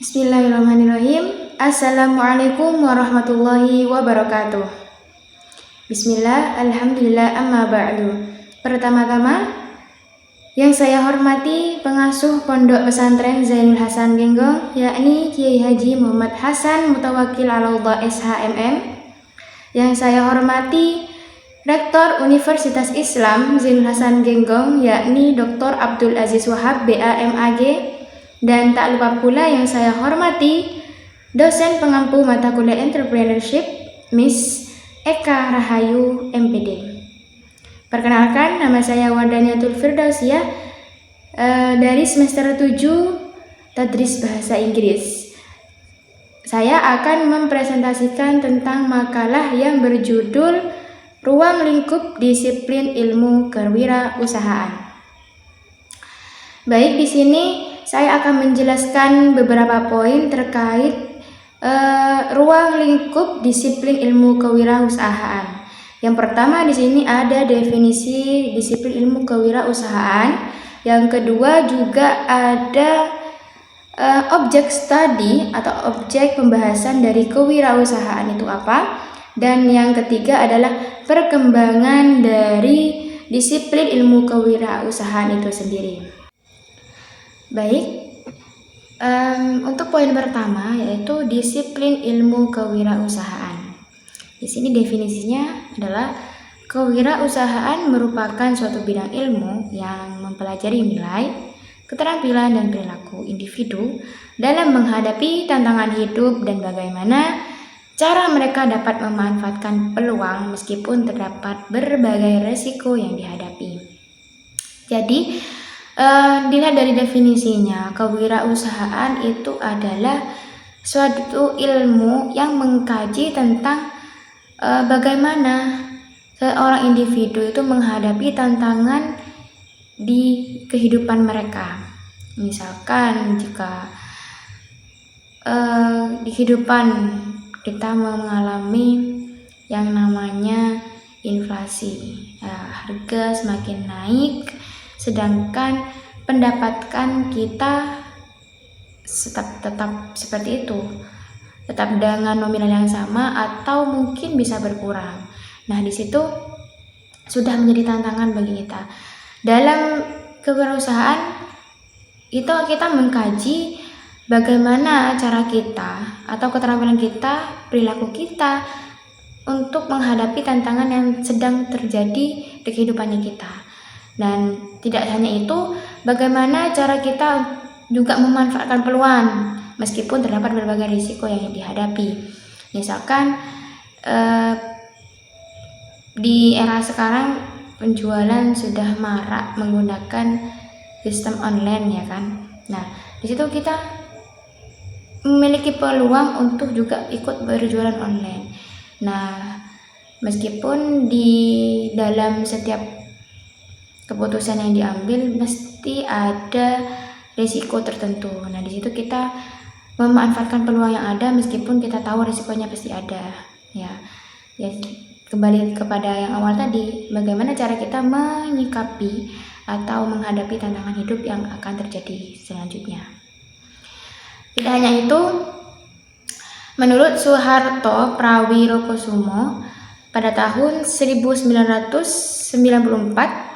Bismillahirrahmanirrahim. Assalamualaikum warahmatullahi wabarakatuh. Bismillah, alhamdulillah, amma ba'du. Pertama-tama, yang saya hormati pengasuh Pondok Pesantren Zainul Hasan Genggong, yakni Kiai Haji Muhammad Hasan Mutawakil Alaullah SHMM. Yang saya hormati Rektor Universitas Islam Zainul Hasan Genggong, yakni Dr. Abdul Aziz Wahab BAMAG. Dan tak lupa pula yang saya hormati dosen pengampu mata kuliah Entrepreneurship Miss Eka Rahayu MPD. Perkenalkan, nama saya Wardaniatul Firdausiah dari semester 7 Tadris Bahasa Inggris. Saya akan mempresentasikan tentang makalah yang berjudul Ruang Lingkup Disiplin Ilmu Kewirausahaan. Baik, di sini saya akan menjelaskan beberapa poin terkait ruang lingkup disiplin ilmu kewirausahaan. Yang pertama di sini ada definisi disiplin ilmu kewirausahaan. Yang kedua juga ada objek studi atau objek pembahasan dari kewirausahaan itu apa. Dan yang ketiga adalah perkembangan dari disiplin ilmu kewirausahaan itu sendiri. Baik, untuk poin pertama yaitu disiplin ilmu kewirausahaan. Di sini definisinya adalah kewirausahaan merupakan suatu bidang ilmu yang mempelajari nilai, keterampilan dan perilaku individu dalam menghadapi tantangan hidup dan bagaimana cara mereka dapat memanfaatkan peluang meskipun terdapat berbagai resiko yang dihadapi. Jadi, dilihat dari definisinya, kewirausahaan itu adalah suatu ilmu yang mengkaji tentang bagaimana seorang individu itu menghadapi tantangan di kehidupan mereka. Misalkan jika di kehidupan kita mengalami yang namanya inflasi, harga semakin naik, sedangkan pendapatan kita tetap seperti itu, tetap dengan nominal yang sama atau mungkin bisa berkurang. Nah, di situ sudah menjadi tantangan bagi kita. Dalam kewirausahaan itu kita mengkaji bagaimana cara kita atau keterampilan kita, perilaku kita untuk menghadapi tantangan yang sedang terjadi di kehidupannya kita. Dan tidak hanya itu, bagaimana cara kita juga memanfaatkan peluang meskipun terdapat berbagai risiko yang dihadapi. Misalkan di era sekarang penjualan sudah marak menggunakan sistem online, ya kan. Nah, di situ kita memiliki peluang untuk juga ikut berjualan online. Nah, meskipun di dalam setiap keputusan yang diambil mesti ada risiko tertentu. Nah, di situ kita memanfaatkan peluang yang ada meskipun kita tahu risikonya pasti ada. Ya, kembali kepada yang awal tadi, bagaimana cara kita menyikapi atau menghadapi tantangan hidup yang akan terjadi selanjutnya. Tidak hanya itu, menurut Soeharto Prawirokusumo pada tahun 1994,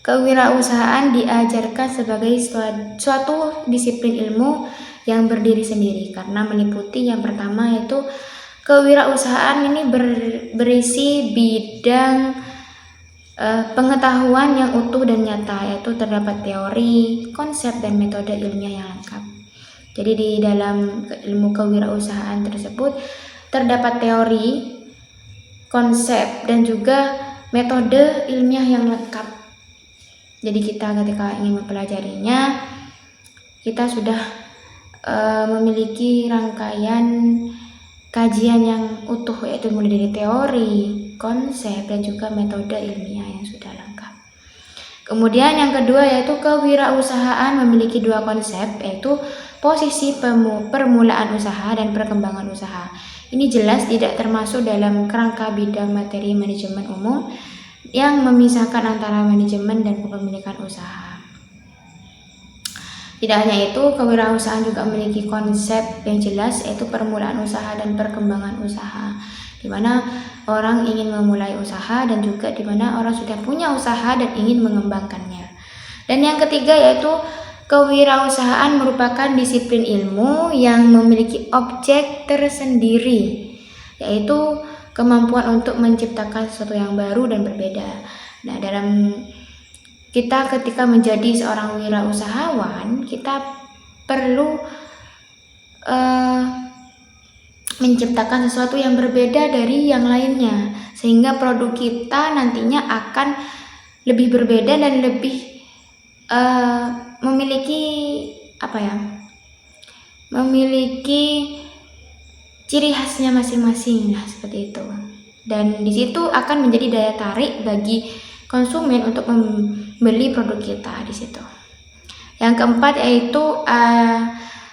kewirausahaan diajarkan sebagai suatu disiplin ilmu yang berdiri sendiri karena meliputi yang pertama yaitu kewirausahaan ini berisi bidang pengetahuan yang utuh dan nyata, yaitu terdapat teori, konsep dan metode ilmiah yang lengkap. Jadi di dalam ilmu kewirausahaan tersebut terdapat teori, konsep dan juga metode ilmiah yang lengkap. Jadi kita ketika ingin mempelajarinya, kita sudah memiliki rangkaian kajian yang utuh, yaitu mulai dari teori, konsep, dan juga metode ilmiah yang sudah lengkap. Kemudian yang kedua yaitu kewirausahaan memiliki dua konsep, yaitu posisi permulaan usaha dan perkembangan usaha. Ini jelas tidak termasuk dalam kerangka bidang materi manajemen umum yang memisahkan antara manajemen dan kepemilikan usaha. Tidak hanya itu, kewirausahaan juga memiliki konsep yang jelas, yaitu permulaan usaha dan perkembangan usaha, di mana orang ingin memulai usaha dan juga di mana orang sudah punya usaha dan ingin mengembangkannya. Dan yang ketiga yaitu kewirausahaan merupakan disiplin ilmu yang memiliki objek tersendiri, yaitu kemampuan untuk menciptakan sesuatu yang baru dan berbeda. Nah, dalam kita ketika menjadi seorang wirausahawan, kita perlu menciptakan sesuatu yang berbeda dari yang lainnya, sehingga produk kita nantinya akan lebih berbeda dan lebih memiliki memiliki ciri khasnya masing-masing lah, seperti itu. Dan di situ akan menjadi daya tarik bagi konsumen untuk membeli produk kita di situ. Yang keempat yaitu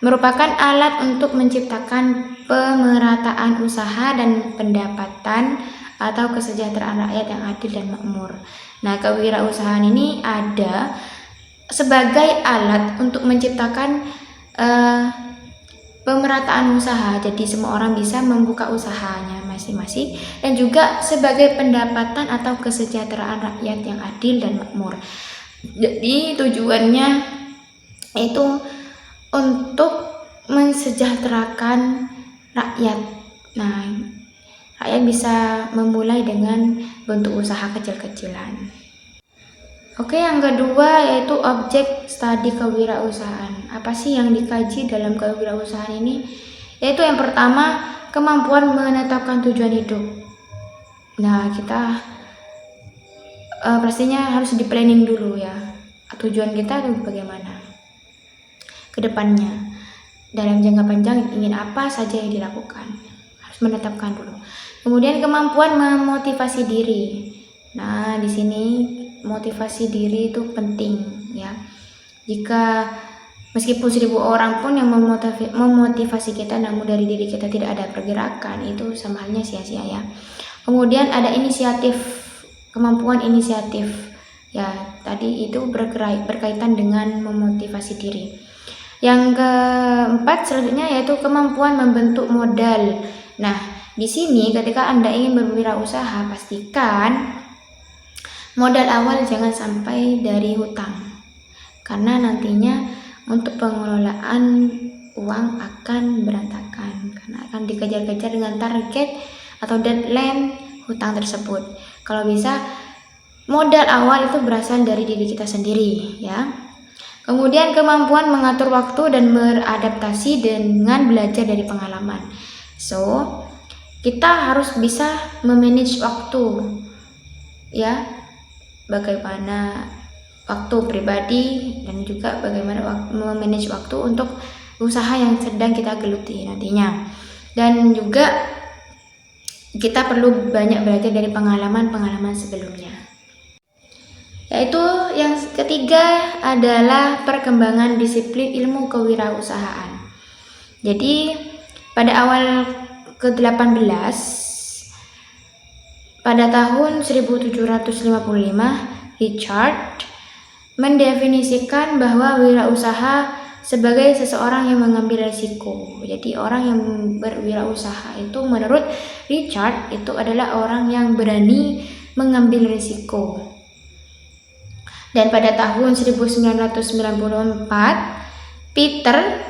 merupakan alat untuk menciptakan pemerataan usaha dan pendapatan atau kesejahteraan rakyat yang adil dan makmur. Nah, kewirausahaan ini ada sebagai alat untuk menciptakan pemerataan usaha, jadi semua orang bisa membuka usahanya masing-masing, dan juga sebagai pendapatan atau kesejahteraan rakyat yang adil dan makmur. Jadi tujuannya itu untuk mensejahterakan rakyat. Nah, rakyat bisa memulai dengan bentuk usaha kecil-kecilan. Oke, yang kedua yaitu objek studi kewirausahaan. Apa sih yang dikaji dalam kewirausahaan ini? Yaitu yang pertama, kemampuan menetapkan tujuan hidup. Nah, kita pastinya harus di planning dulu ya. Tujuan kita itu bagaimana ke depannya. Dalam jangka panjang ingin apa saja yang dilakukan. Harus menetapkan dulu. Kemudian kemampuan memotivasi diri. Nah, di sini motivasi diri itu penting ya. Jika meskipun 1000 orang pun yang memotivasi kita, namun dari diri kita tidak ada pergerakan, itu sama halnya sia-sia ya. Kemudian ada inisiatif, kemampuan inisiatif ya, tadi itu berkaitan dengan memotivasi diri. Yang keempat selanjutnya yaitu kemampuan membentuk modal. Nah, di sini ketika Anda ingin berwirausaha, pastikan modal awal jangan sampai dari hutang, karena nantinya untuk pengelolaan uang akan berantakan, karena akan dikejar-kejar dengan target atau deadline hutang tersebut. Kalau bisa modal awal itu berasal dari diri kita sendiri ya. Kemudian kemampuan mengatur waktu dan beradaptasi dengan belajar dari pengalaman. So, kita harus bisa memanage waktu ya. Bagaimana waktu pribadi dan juga bagaimana memanage waktu untuk usaha yang sedang kita geluti nantinya. Dan juga kita perlu banyak belajar dari pengalaman-pengalaman sebelumnya. Yaitu yang ketiga adalah perkembangan disiplin ilmu kewirausahaan. Jadi pada awal ke-18 pada tahun 1755, Richard mendefinisikan bahwa wirausaha sebagai seseorang yang mengambil risiko. Jadi orang yang berwirausaha itu menurut Richard itu adalah orang yang berani mengambil risiko. Dan pada tahun 1994, Peter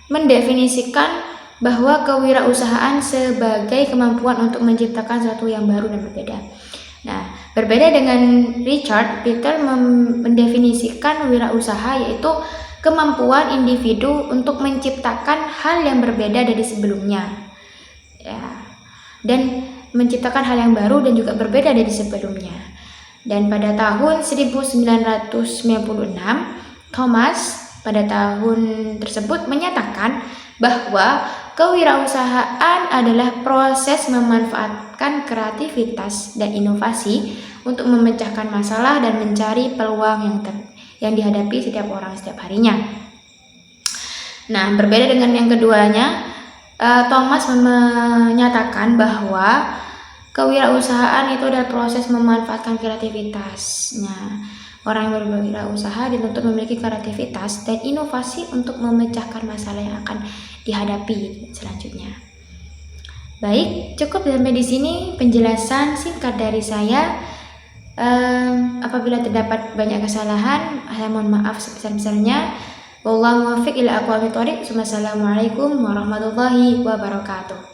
mendefinisikan bahwa kewirausahaan sebagai kemampuan untuk menciptakan sesuatu yang baru dan berbeda. Nah, berbeda dengan Richard, Peter mendefinisikan wirausaha yaitu kemampuan individu untuk menciptakan hal yang berbeda dari sebelumnya, ya, dan menciptakan hal yang baru dan juga berbeda dari sebelumnya. Dan pada tahun 1996, Thomas pada tahun tersebut menyatakan bahwa kewirausahaan adalah proses memanfaatkan kreativitas dan inovasi untuk memecahkan masalah dan mencari peluang yang dihadapi setiap orang setiap harinya. Nah, berbeda dengan yang keduanya, Thomas menyatakan bahwa kewirausahaan itu adalah proses memanfaatkan kreativitas. Nah, Orang yang berwirausaha dituntut memiliki kreativitas dan inovasi untuk memecahkan masalah yang akan dihadapi selanjutnya. Baik, cukup sampai di sini penjelasan singkat dari saya. Apabila terdapat banyak kesalahan, saya mohon maaf sebesar-besarnya. Wallahu muwaffiq ila aqwamit thoriq. Wassalamualaikum warahmatullahi wabarakatuh.